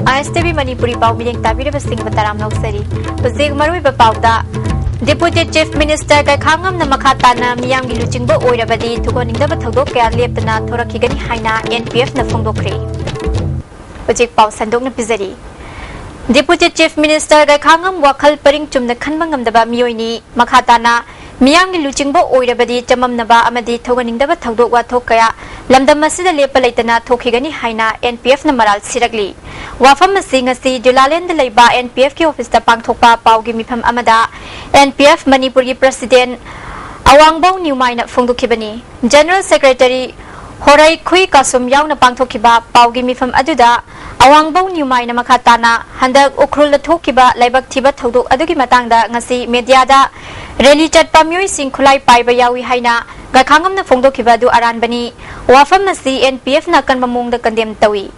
ISTV Manipuri pau miling tabira basing bataram noksari Uzig marui bapauda Deputy Chief Minister kai khangam na makhata na miyam gi luchingba oirabadi thugoningda ba thodok kya leptana thorakhigani haina NPF na phongdokre Uzig pau sandok na pizari Deputy Chief Minister kai khangam wakhal paring chumna khanbangam daba miyoini makhata na miyam gi luchingba oirabadi chamam naba amadi thogoningda ba thodok wa thok kaya lamdam masida lepa leitana thokhigani haina NPF na maral siragli Wafam Singasi Julalend Laiba NPF ki office ta pangthokpa paugi mifam amada NPF Manipuri President Awangbau Newmai na phongdokhibani General Secretary Horai Khui Kasum yaw na pangthokhiba paugi mifam aduda Awangbau Newmai na makhatana handak ukrul la thokhiba laibak thiba thodok adugi matangda ngasi media da rally chatpa myoi sing khulai paiba yawi haina gakhangam na phongdokhiba du aranbani wafam masi NPF na kanmamung da kandem tawi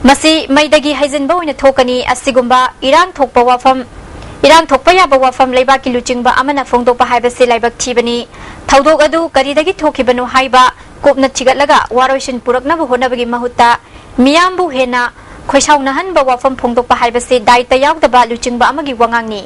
Masi maidagi haizin ba oina thokani asigumba irang thokpa yaba wafam leiba ki luchingba amana phongdokpa haibase laibak thibani thodok adu karidagi thokhibanu haiba kopna chigatlaga waroisin purakna bu honabagi mahutta miyambu hena khoisauna hanba wafam phongdokpa haibase daita yawdaba luchingba amagi wangangni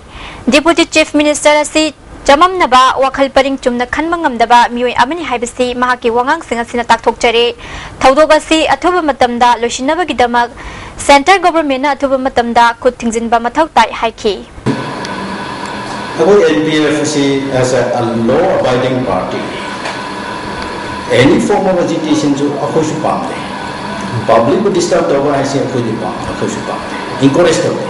Deputy Chief Minister asi Jamam naba wakhal paring chumna khanmangam daba mioi amani haibasi mahaki wangang singa sina takthokchare thodogasi athuba matamda losinabagi damak center government na athuba matamda khut thingjinba mathau tai haiki Agoi NPF as a law abiding party any form of agitation to akhoshu pamde public would disturb the organization akhoshu pamde encourage them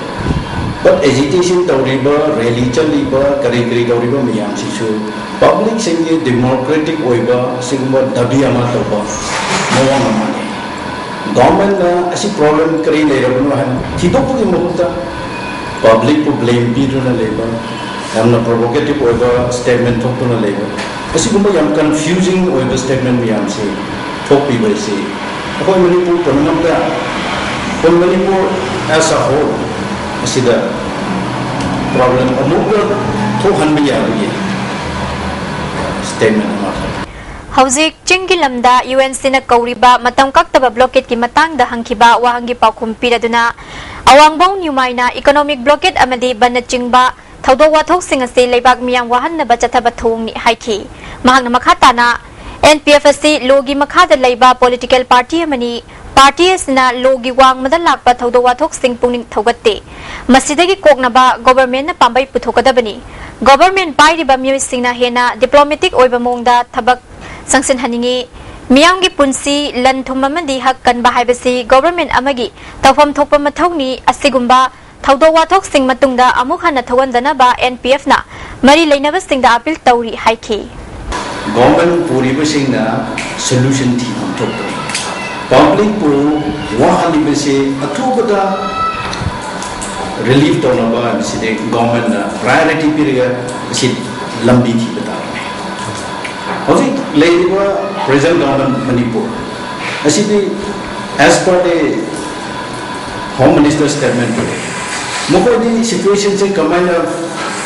But agitation tawriba, rally chaliba, kari tawriba miyam sisu public singi democratic oiba sigma dabiyama tawba mawang amane government na asi problem kari leirabno han thidokki muhta public to blame biduna leba amna provocative oiba statement thokuna leba asi gumba yam confusing oiba statement miyam se thokpi bai se akoi manipur panamda Manipur as a whole asida problem amukra thohanbi yawi statement amata Hauzik Chingi lamda UNC na kauriba matam kaktaba blockade ki matangda hangkiba wahangi paukhum piraduna Awangbau Newmai na economic blockade amadi banna chingba thodok wathok singa se leibak miyam wahan na bachathaba thongni haiki mahang na makhata na NPFC logi makhada leiba political party amani Parties na logi wang madal lakpa thodok wathok sing pungning thogatte masidagi koknaba government na pambai puthokadabani government pairiba miyoi singna hena diplomatic oiba mongda thabak sangsin haningi miyamgi punsi lan thumamandi hak kan bahaibasi government amagi tawfam thokpa mathawni asigumba thodok wathok sing matungda amuk hana thawandana ba NPF na mari leinaba singda appeal tawri haiki government puriba singna solution thi thokto Public po wahali bese atubada relief to na side government na priority period sid lambi thi bata hoji leiba present government Manipur asidi as per the home minister statement today mokodi situation se kamana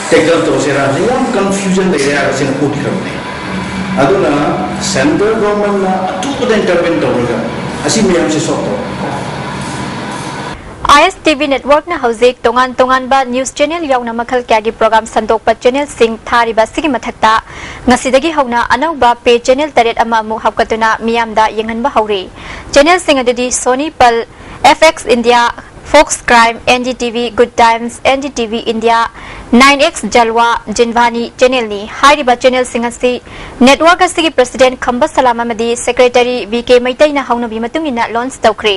tackle to sera yam confusion de ya sin put karne aduna central government na atubada intervene to ISTV network na hauzik tongan ba news channel yauna makhal kyagi program sandokpa channel sing thariba sigi mathakta ngasidagi hauna anauba pe channel taret ama mu hapkatuna miyamda yenganba hauri channel sing adidi Sony Pal FX India Fox Crime NDTV Good Times NDTV India 9X Jalwa Jinvani channel ni hairiba channel singasi network asigi president Khamba Salama madi secretary BK Maitai na hauna bi matungina launch tawkre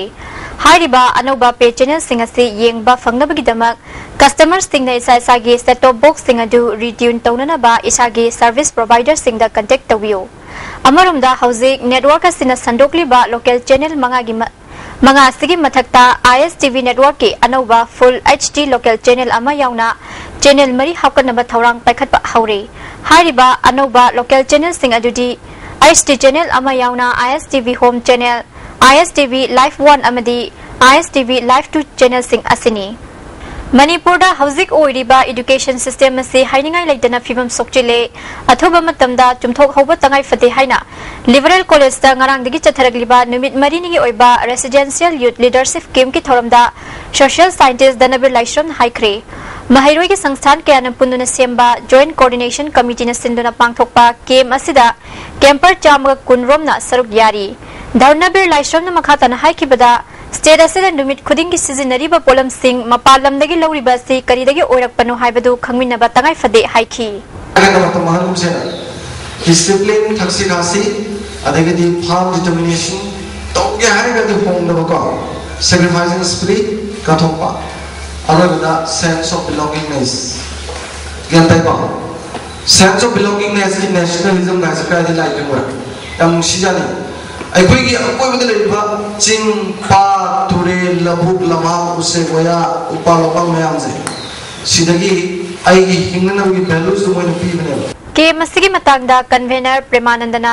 hairiba anoba pe channel singasi yengba fangnabagi damak customers singna isa gi set top box singadu retune tawnana ba isagi service provider singda contact tawiyo amarumda hauzik network asina sandokli ba local channel Mga asigi mathakta ISTV network ki anauba full HD local channel ama yauna channel mari hapkanaba thorang paikhatpa haure hariba anauba local channel sing adudi IST channel ama yauna ISTV home channel ISTV live 1 amadi ISTV live 2 channel sing asini Manipurda hauzik oiriba education system se hainingai leitana fibam sokchile athoba matamda chumthok hoba tangai fate haina liberal college da ngarang digi chatharagliba numit marini gi oiba residential youth leadership scheme ki thoramda social scientist danabir laishram haikre Mahairoi ki sangsthan ke anam punduna semba joint coordination committee na sinduna pangthokpa kem asida camper chamga kunromna saruk yari Darnabir laishram na makhatana haikibada State asida numit khuding ki sizinariba polam sing mapalam dagi lawriba si karidagi oirakpano haibadu khangminaba tangai fade haiki discipline thaksikasi adagadi farm determination toge haigadi homnabako sacrificing spirit kathokpa aragada sense of belongingness gantai ba sense of belongingness ki nationalism na sakadi like ngora tam sijani अखोई अकोई चिंग पा तुरे लबुक लमा उसे वया उपा लोपंग ma'am से सिदगी हिंगनगी values के मसिगी मतंगदा convener प्रेमानंदना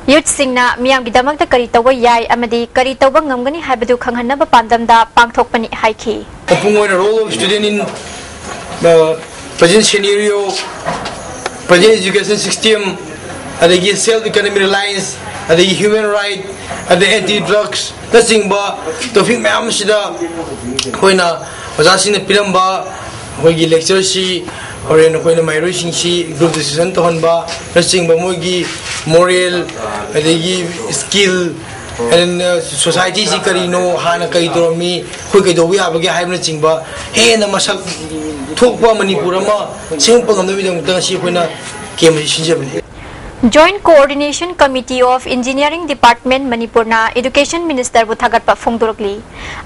youth सिंगना मियाम की दमक करी तव याय अमदी करी तव ngमगनी हाबदु खंगहनब पांदमदा पांगथोकपनी हाइखी the role of student in the present scenario present education system the self economic reliance the human right the anti drugs nothing but to think ma'am सिदा कोइना वजासिन पिरंबा होगी लेक्चर सी और इन कोइना माइरो सिंसी ग्रुप डिसीजन तो हनबा नथिंग but मोगी moral the skill and society si karino hana kai dormi khoi kai dobi abage haibna chingba he na masak thokpa manipur ma singpa ngamna bidang ta si khoina kem sinjabni Joint Coordination Committee of Engineering Department Manipurna Education Minister Buthagatpa Phongdorokli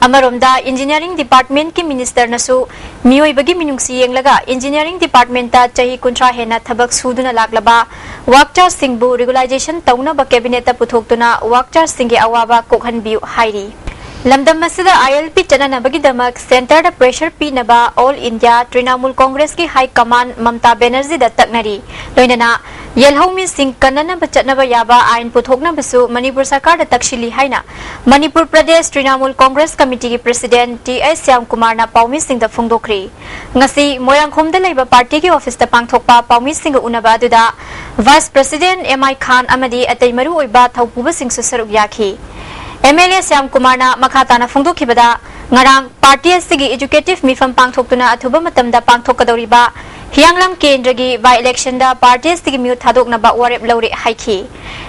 Amaromda Engineering Department ki Minister nasu miyoibagi minungsi yenglaga Engineering Department ta chahi kuntra hena thabak suduna laglaba Wakcha Singbu regularization tauna ba cabinet ta puthoktuna Wakcha Singge awaba kokhanbiu hairi Lamdam masida ILP chanana bagi damak center da pressure pi naba All India Trinamool Congress ki High Command Mamta Banerjee da taknari loinana Yelhomi Singh kanana bachatnaba yaba ain puthokna basu Manipur Sarkar da takshili haina Manipur Pradesh Trinamool Congress Committee ki President T.S. Syam Kumar na Paumi Singh da phongdokri ngasi Moirangkhom da leiba party ki office da pangthokpa Paumi Singh unaba aduda Vice President M.I. Khan amadi atai maru oiba thaupuba Singh su saruk yakhi MLA Syam Kumar na makhatana phongdokhibada ngarang party asigi educative mifam pangthoktuna athuba matamda pangthokadoriba Hianglam Kendragi by election da party asigi mute thadokna ba warep lawre haiki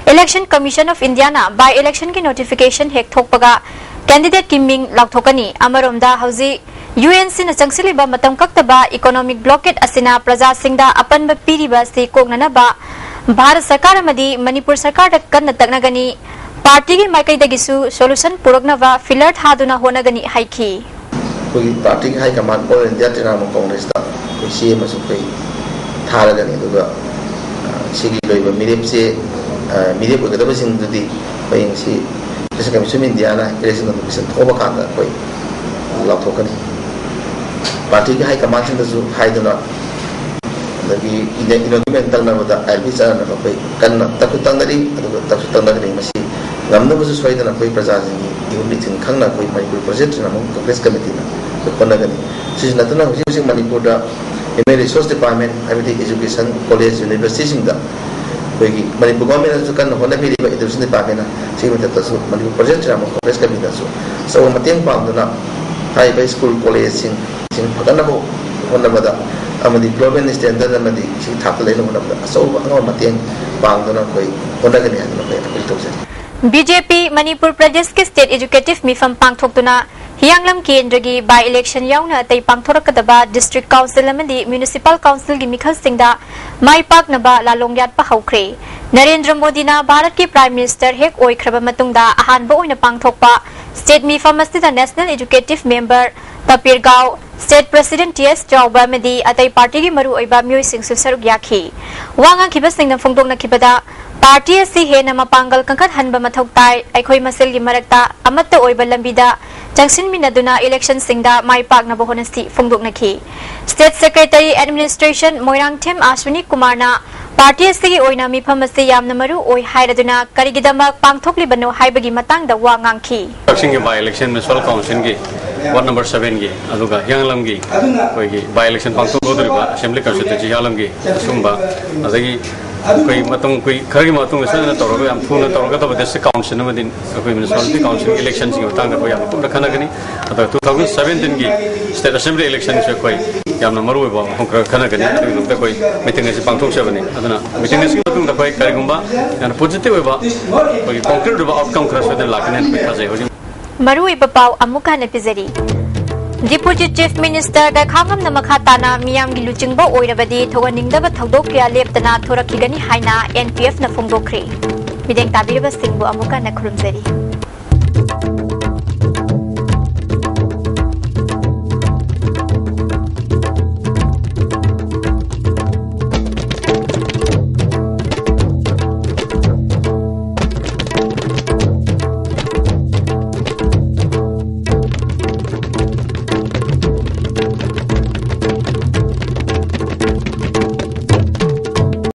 Election Commission of India na by election ki notification hek thokpaga candidate ki ming lakthokani amaromda hauji UNC na changsiliba matam kaktaba economic blockade asina praja singda apanba piriba se kognana ba Bharat Sarkar amadi Manipur Sarkar da kanna taknagani Party ki maikai dagisu solution puroknava filler thaduna honagani haiki koi party ki high command All India Trinamool Congress ta koi CM asu koi tharagani duga sigi loiba mirep se mirep ogadaba sing dudi koi si election commission India na election commission thoba khanda koi lathokani party ki high command sing dasu haiduna dagi inogimental na bada ILP chana na koi kanna takutangari aduga takutangari masi Namna basu soida na koi prajajingi ihumni tin khangna koi Manipur project na mong Congress committee na konagani sis natuna husing Manipur da MA resource department habiti education college university singda koi Manipur government su kan hona bhi education department na sigmenta tasu Manipur project na mong Congress committee na so mateng pangduna high school college sing phagana bo hona bada amadi global standard amadi sing thakle no hona bada so anga mateng pangduna koi konagani aduna koi appeal tokse BJP Manipur Pradesh ke State Educative Mifam pangthoktuna Hianglam Kendragi by election yauna atai pangthorakadaba District Council amadi Municipal Council gi mikhal singda mai paknaba lalongyat pa haukre Narendra Modi na Bharat ki Prime Minister hek oikraba matungda ahanba oina pangthokpa State Mifam asida National Educative Member Tapirgao State President T.S. Chauba amadi atai party gi maru oiba myoi sing su saruk yakhi wanga khiba singna phongdokna khibada Party asi he nama panggal kangkat hanba mathok tai aikhoi masel gi marakta amatta oiba lambida jangsin minaduna election singda mai pak na bohonasti phongdok nakhi State Secretary Administration Moirangthem Ashwini Kumar na party asi gi oina mifam ase yamna maru oi hairaduna karigidamak pangthokli bano haibagi matang da wa ngangki election by election municipal council gi ward number 7 की अदुगा यांगलम की कोई की by election पांगथो गोदरिबा assembly constituency यालम की सुंबा अदगी कोई मतंग कोई खरगी मतंग सना तौरगा याम थुना तौरगा तब देश काउंसिल नमदिन कोई म्युनिसिपलिटी काउंसिल इलेक्शन की मतंग कोई याम पुरा खनागनी अद 2017 की स्टेट असेंबली इलेक्शन से कोई याम नंबर वे बा होकर खनागनी अदुग कोई मीटिंग से पांगथो सेबनी अदना मीटिंग से मतंग कोई करिगुंबा यान पॉजिटिव वे बा कोई कंक्रीट वे आउटकम खरा सदन लाकने कोई खाजे होजी मरुई बपाव अमुका ने पिजरी डिप्यूटी चीफ मिनिस्टर का खांगम नमखा ताना मियाम की लुचिंगबो ओइरबदी थोगनिंगदब थौदोक क्या लेप्तना थोरखिगनी हाइना एनपीएफ न फोंदोखरे मिदेंग ताबिरबा सिंगबो अमुका न खुरुमजरी